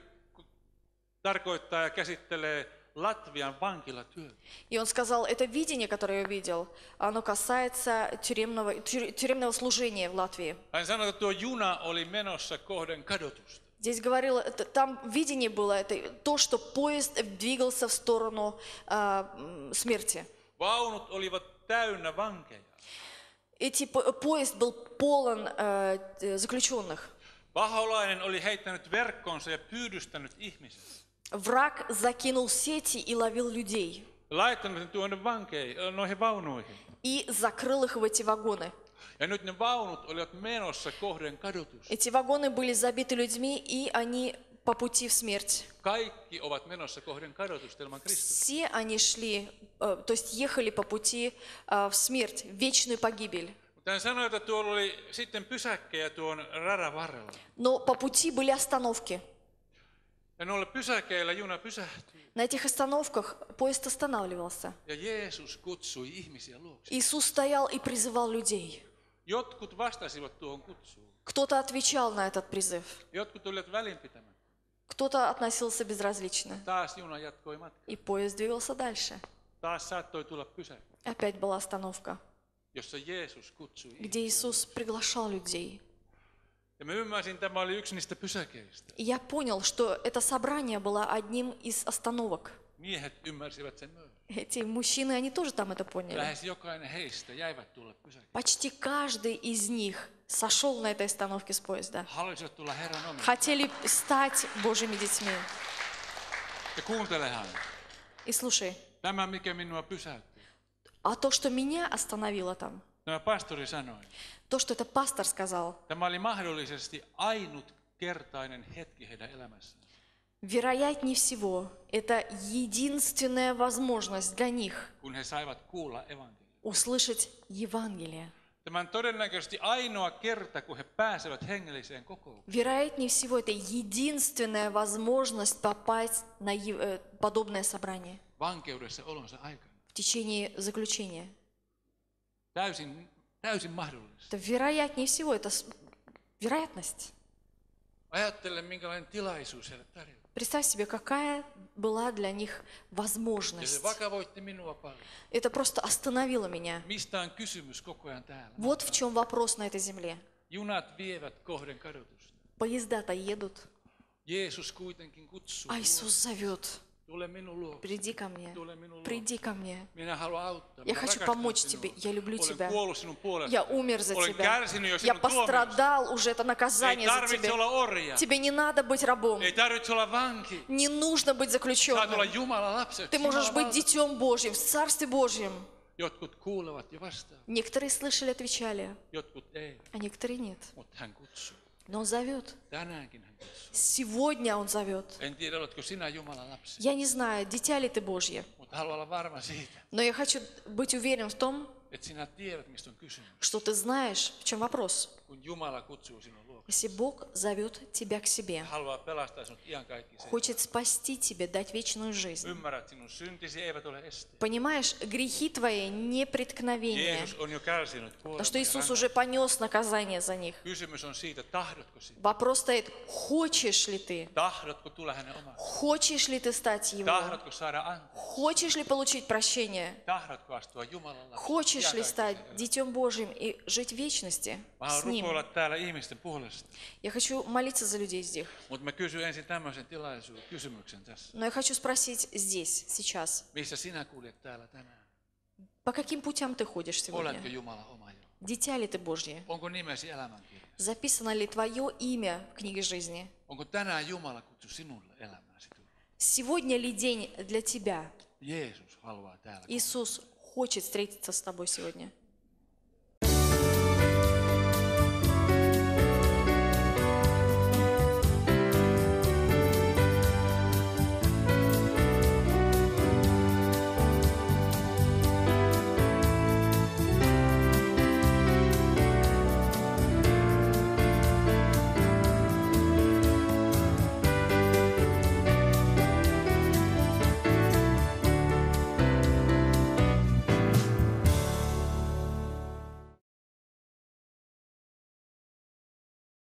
tarkoittaa ja käsittelee Latvian vankilatyötä. И он сказал, это видение, которое я увидел, оно касается тюремного служения в Латвии. Hän sanoi, että tuo juna oli menossa kohden kadotusta. Здесь говорил, там видение было, это то, что поезд двигался в сторону смерти. Vaunut olivat täynnä vankeja. Поезд был полон заключенных. Paholainen oli heittänyt verkkonsa ja pyydystänyt ihmisiä. Враг закинул сети и ловил людей. Laittanut ne tuonne noihin vaunuihin. И закрыл их в эти вагоны. Ja nyt ne vaunut olivat menossa kohden kadotusta. Эти вагоны были забиты людьми, и они по пути в смерть. Kaikki ovat menossa kohden kadotusta ilman Kristusta. Все они шли, то есть ехали по пути в смерть, в вечную погибель. Mutta hän sanoi, että tuolla oli sitten pysäkkejä tuon radan varrella. Но по пути были остановки. Ja noilla pysäkeillä juna pysähtyi. На этих остановках поезд останавливался. Ja Jeesus kutsui ihmisiä luokse. Иисус стоял и призывал людей. Jotkut vastasivat tuohon kutsuun. Кто-то отвечал на этот призыв, Jotkut olivat välinpitämättä. кто-то относился безразлично. Taas juna jatkoi matkaa. И поезд двигался дальше. Taas saattoi tulla pysäke, Опять была остановка, jossa Jeesus kutsui где ihmisiä. Иисус приглашал людей. Ja mä ymmärsin, että tämä oli yksi niistä pysäkeistä. И я понял, что это собрание было одним из остановок. Miehet ymmärsivät sen myös. Эти мужчины, они тоже там это поняли. Lähes jokainen heistä jäivät tulla pysäkkiin. Почти каждый из них сошел на этой остановке с поезда. Halusivat tulla Herran omiin. Хотели стать Божьими детьми. Ja kuuntelehan, И слушай, tämä mikä minua pysäytti. а то, что меня остановило там, Tämä pastori sanoi, то, что это пастор сказал, tämä oli mahdollisesti ainutkertainen hetki heidän elämässään. вероятнее всего, это единственная возможность для них Kun he saivat kuulla evankeliumia. услышать Евангелие. Tämä on todennäköisesti ainoa kerta, kun he pääsevät hengelliseen kokoukseen. Вероятнее всего, это единственная возможность попасть на подобное собрание Vankeudessa olonsa aikana. в течение заключения. Täysin mahdollista. Это вероятнее всего, это вероятность. Ajattele, minkälainen tilaisuus heille tarjoaa. Представь себе, какая была для них Ja возможность. se vakavoitti minua paljon. Это просто остановило меня. Mistä on kysymys koko ajan täällä? Вот в чем вопрос на этой земле. Junat vievät kohden kadotusta. Поезда-то едут, Jeesus kuitenkin kutsuu. а Иисус зовет. Tule minun luokse. Приди ко мне, Tule minun luokse. приди ко мне. Minä haluan auttaa. Я Minä хочу rakastan помочь sinua. тебе, я люблю Olen тебя. kuollut sinun puolestasi. Я умер за Olen тебя. kärsinyt jo Я sinun tuomiosta. пострадал уже, это Ei наказание за tarvitse тебя. olla orja. Тебе не надо быть рабом. Ei tarvitse olla vanki. Не нужно быть Saat olla заключенным. Jumalan lapseksi. Ты можешь Jumalan быть valtakunta. детем Божьим, в Царстве Божьем. Jotkut kuulevat ja vastaavat. Некоторые слышали, отвечали, Jotkut ei. а некоторые нет. Mutta hän kutsuu. Но Он зовет. Tänäänkin hän kutsuu. Сегодня Он зовет. En tiedä, oletko sinä Jumalan lapsi. Я не знаю, дитя ли ты Божье, Mutta haluan olla varma siitä, но я хочу быть уверен в том, että sinä tiedät, mistä on kysymys. что ты знаешь, в чем вопрос. Kun Jumala kutsuu sinun luokse, Если Бог зовет тебя к себе, haluaa pelastaa sinut iankaikkiseen. хочет спасти тебя, дать вечную жизнь. Ymmärrät, sinun syntisi eivät ole este. Понимаешь, грехи твои не преткновения, Jeesus on jo kärsinyt потому kuoleman что ja Иисус rangaistuksen. уже понес наказание за них. Kysymys on siitä, tahdotko sinä? Вопрос стоит, хочешь ли ты? Tahdotko tulla hänen omaksi? Хочешь ли ты стать Его? Tahdotko saada anteeksi? Хочешь ли получить прощение? Tahdotko astua Jumalan lapseksi? Хочешь ли стать Iankaikkiseen elämään? Детем Божьим и жить в вечности Mä haluan с Ним? rukoilla täällä ihmisten puolesta. Я хочу молиться за людей здесь. Mutta mä kysyn ensin tämmöisen kysymyksen tässä. Но я хочу спросить здесь, сейчас. Missä sinä kuljet täällä tänään? По каким путям ты ходишь Oletko сегодня? Jumala oma jo? Дитя ли ты Божье? Onko nimesi elämänkirjassa? Записано ли твое имя в книге жизни? Onko tänään Jumala kutsu sinulle elämääsi tulla? Сегодня ли день для тебя? Jeesus haluaa täällä. Иисус хочет встретиться с тобой сегодня.